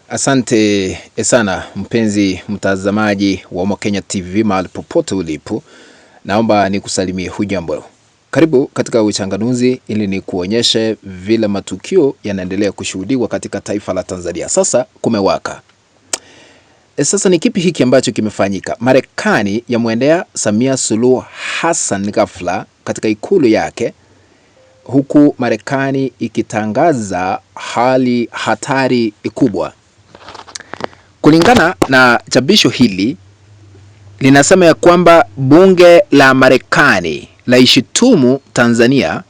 Asante sana mpenzi mtazamaji wa Mkenya TV mahali popote ulipo. Naomba nikusalimie hujambo. Karibu katika uchanganuzi ili ni kuonyeshe vile matukio yanaendelea kushuhudiwa katika taifa la Tanzania. Sasa kumewaka. Sasa ni kipi hiki ambacho kimefanyika? Marekani yamwendea Samia Suluhu Hassan ghafla katika ikulu yake, huku Marekani ikitangaza hali hatari kubwa. Kulingana na chapisho hili linasema ya kwamba bunge la Marekani laishitumu Tanzania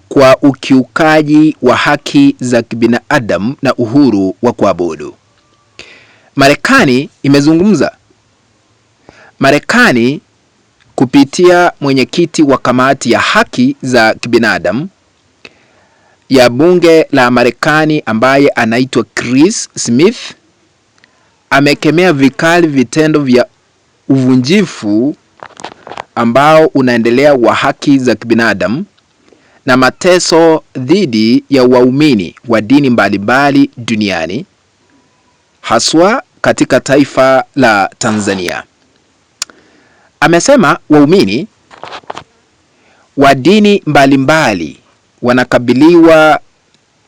kwa ukiukaji wa haki za kibinadamu na uhuru wa kuabudu. Marekani imezungumza. Marekani kupitia mwenyekiti wa kamati ya haki za kibinadamu ya bunge la Marekani ambaye anaitwa Chris Smith amekemea vikali vitendo vya uvunjifu ambao unaendelea wa haki za kibinadamu na mateso dhidi ya waumini wa dini mbalimbali duniani, haswa katika taifa la Tanzania. Amesema waumini wa dini mbalimbali wanakabiliwa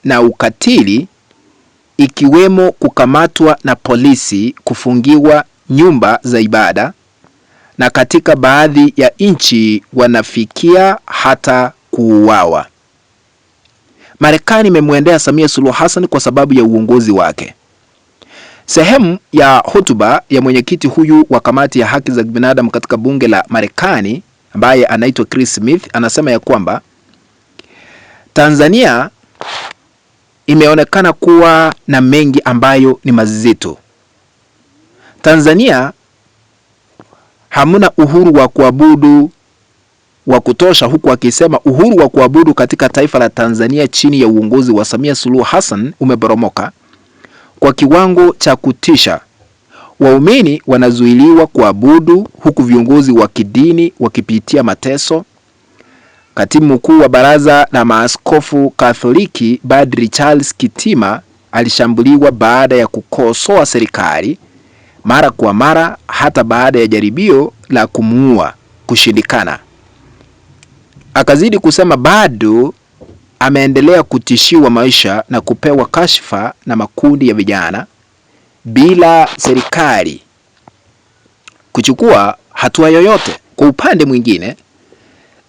na ukatili, ikiwemo kukamatwa na polisi, kufungiwa nyumba za ibada, na katika baadhi ya nchi wanafikia hata kuuawa. Marekani imemwendea Samia Suluhu Hassan kwa sababu ya uongozi wake. Sehemu ya hotuba ya mwenyekiti huyu wa kamati ya haki za binadamu katika bunge la Marekani ambaye anaitwa Chris Smith anasema ya kwamba Tanzania imeonekana kuwa na mengi ambayo ni mazito. Tanzania hamuna uhuru wa kuabudu wa kutosha, huku akisema uhuru wa kuabudu katika taifa la Tanzania chini ya uongozi wa Samia Suluhu Hassan umeboromoka kwa kiwango cha kutisha. Waumini wanazuiliwa kuabudu huku viongozi wa kidini wakipitia mateso. Katibu mkuu wa Baraza la Maaskofu Katoliki Padri Charles Kitima alishambuliwa baada ya kukosoa serikali mara kwa mara, hata baada ya jaribio la kumuua kushindikana. Akazidi kusema bado ameendelea kutishiwa maisha na kupewa kashfa na makundi ya vijana bila serikali kuchukua hatua yoyote. Kwa upande mwingine,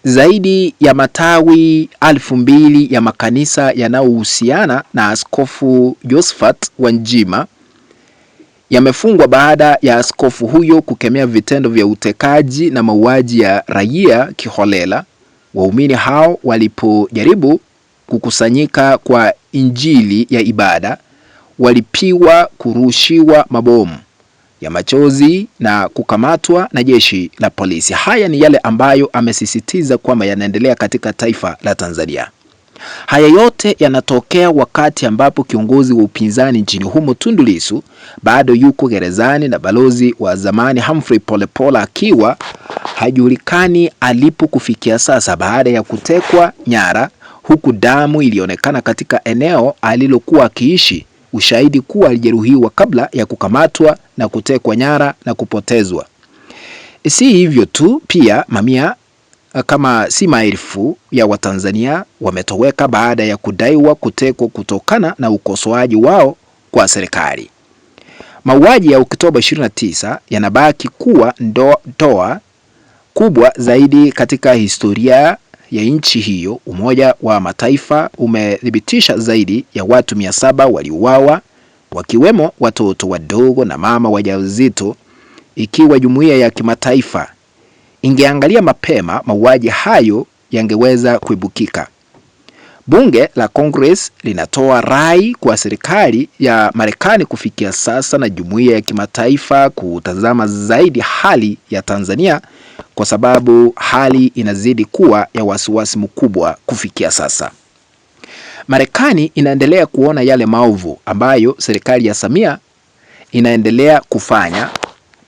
zaidi ya matawi 2,000 ya makanisa yanayohusiana na Askofu Josephat Gwajima yamefungwa baada ya askofu huyo kukemea vitendo vya utekaji na mauaji ya raia kiholela. Waumini hao walipojaribu kukusanyika kwa injili ya ibada walipiwa kurushiwa mabomu ya machozi na kukamatwa na jeshi la polisi. Haya ni yale ambayo amesisitiza kwamba yanaendelea katika taifa la Tanzania. Haya yote yanatokea wakati ambapo kiongozi wa upinzani nchini humo Tundu Lissu bado yuko gerezani na balozi wa zamani Humphrey Polepole akiwa hajulikani alipo kufikia sasa baada ya kutekwa nyara, huku damu ilionekana katika eneo alilokuwa akiishi, ushahidi kuwa alijeruhiwa kabla ya kukamatwa na kutekwa nyara na kupotezwa. Si hivyo tu, pia mamia kama si maelfu ya Watanzania wametoweka baada ya kudaiwa kutekwa kutokana na ukosoaji wao kwa serikali. Mauaji ya Oktoba 29 yanabaki kuwa ndoa kubwa zaidi katika historia ya nchi hiyo. Umoja wa Mataifa umethibitisha zaidi ya watu 700 waliuawa, wakiwemo watoto wadogo na mama wajawazito. Ikiwa jumuiya ya kimataifa ingeangalia mapema, mauaji hayo yangeweza kuibukika. Bunge la Congress linatoa rai kwa serikali ya Marekani kufikia sasa na jumuiya ya kimataifa kutazama zaidi hali ya Tanzania, kwa sababu hali inazidi kuwa ya wasiwasi mkubwa kufikia sasa. Marekani inaendelea kuona yale maovu ambayo serikali ya Samia inaendelea kufanya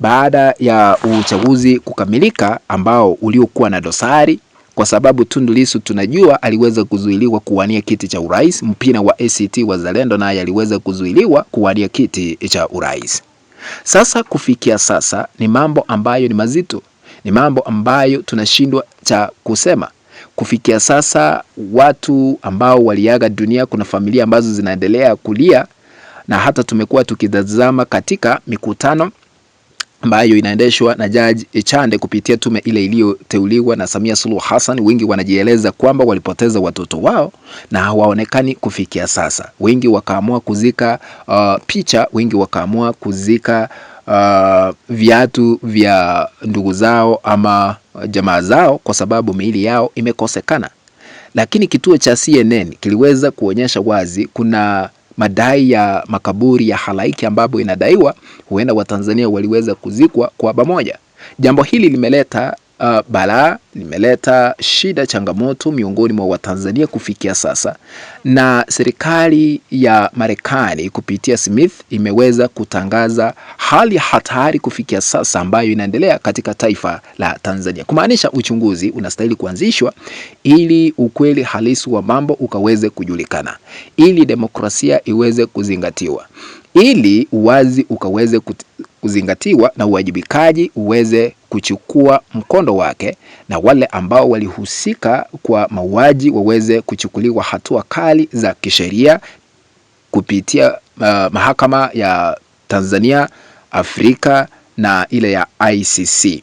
baada ya uchaguzi kukamilika ambao uliokuwa na dosari, kwa sababu Tundu Lissu tunajua aliweza kuzuiliwa kuwania kiti cha urais. Mpina wa ACT Wazalendo naye aliweza kuzuiliwa kuwania kiti cha urais. Sasa kufikia sasa ni mambo ambayo ni mazito, ni mambo ambayo tunashindwa cha kusema. Kufikia sasa watu ambao waliaga dunia, kuna familia ambazo zinaendelea kulia, na hata tumekuwa tukitazama katika mikutano ambayo inaendeshwa na Jaji Chande kupitia tume ile iliyoteuliwa na Samia Suluhu Hassan. Wengi wanajieleza kwamba walipoteza watoto wao na hawaonekani kufikia sasa. Wengi wakaamua kuzika picha, wengi wakaamua kuzika viatu vya ndugu zao ama jamaa zao kwa sababu miili yao imekosekana. Lakini kituo cha CNN kiliweza kuonyesha wazi kuna madai ya makaburi ya halaiki ambapo inadaiwa huenda Watanzania waliweza kuzikwa kwa pamoja. Jambo hili limeleta balaa, limeleta shida, changamoto miongoni mwa Watanzania kufikia sasa, na serikali ya Marekani kupitia Smith imeweza kutangaza hali hatari kufikia sasa ambayo inaendelea katika taifa la Tanzania, kumaanisha uchunguzi unastahili kuanzishwa ili ukweli halisi wa mambo ukaweze kujulikana, ili demokrasia iweze kuzingatiwa, ili uwazi ukaweze kuzingatiwa na uwajibikaji uweze kuchukua mkondo wake, na wale ambao walihusika kwa mauaji waweze kuchukuliwa hatua kali za kisheria kupitia mahakama ya Tanzania, Afrika na ile ya ICC.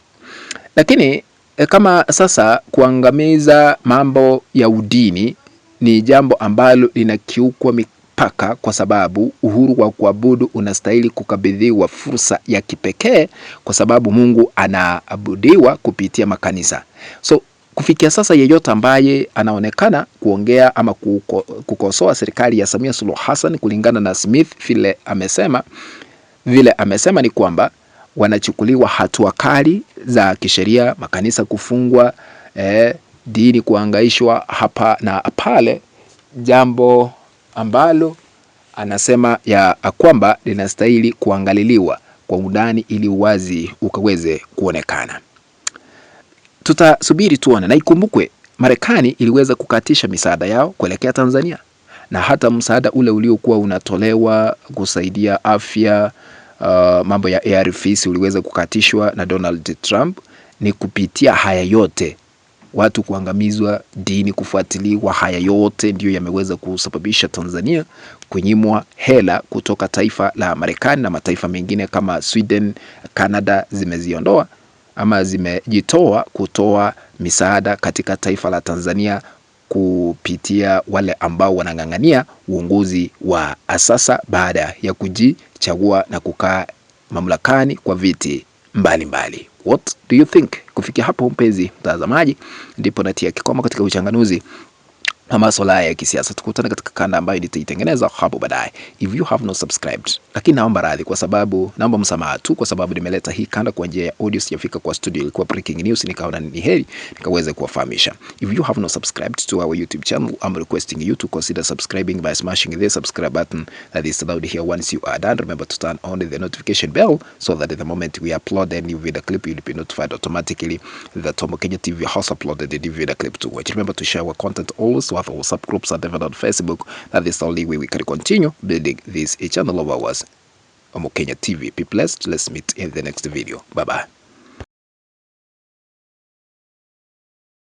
Lakini kama sasa kuangamiza mambo ya udini ni jambo ambalo linakiukwa mipaka, kwa sababu uhuru wa kuabudu unastahili kukabidhiwa fursa ya kipekee, kwa sababu Mungu anaabudiwa kupitia makanisa. So kufikia sasa yeyote ambaye anaonekana kuongea ama kukosoa serikali ya Samia Suluhu Hassan, kulingana na Smith vile amesema ni kwamba wanachukuliwa hatua kali za kisheria, makanisa kufungwa, dini kuangaishwa hapa na pale, jambo ambalo anasema ya kwamba linastahili kuangaliliwa kwa undani ili uwazi ukaweze kuonekana. Tutasubiri tuone, na ikumbukwe Marekani iliweza kukatisha misaada yao kuelekea Tanzania, na hata msaada ule uliokuwa unatolewa kusaidia afya, mambo ya ARVs uliweza kukatishwa na Donald Trump. Ni kupitia haya yote, watu kuangamizwa, dini kufuatiliwa, haya yote ndio yameweza kusababisha Tanzania kunyimwa hela kutoka taifa la Marekani, na mataifa mengine kama Sweden, Canada zimeziondoa ama zimejitoa kutoa misaada katika taifa la Tanzania kupitia wale ambao wanang'ang'ania uongozi wa sasa baada ya kujichagua na kukaa mamlakani kwa viti mbalimbali. What do you think? Kufikia hapo mpenzi mtazamaji, ndipo natia kikomo katika uchanganuzi na masuala ya kisiasa. Tukutane katika kanda ambayo nitaitengeneza hapo baadaye. If you have not subscribed, lakini naomba radhi, kwa sababu naomba msamaha tu, kwa sababu nimeleta hii kanda kwa njia ya audio, sijafika kwa studio, ilikuwa breaking news, nikaona ni heri nikaweza kuwafahamisha. If you have not subscribed to our YouTube channel, I'm requesting you to consider subscribing by smashing the subscribe button that is loud here. Once you are done, remember to turn on the notification bell so that at the moment we upload a new video clip, you'll be notified automatically that Tom Kenya TV has uploaded the new video clip to watch. Remember to share our content always with our WhatsApp groups and even on Facebook. That is the only way we can continue building this channel of ours, Tom Kenya TV. Be blessed. Let's meet in the next video. Bye bye.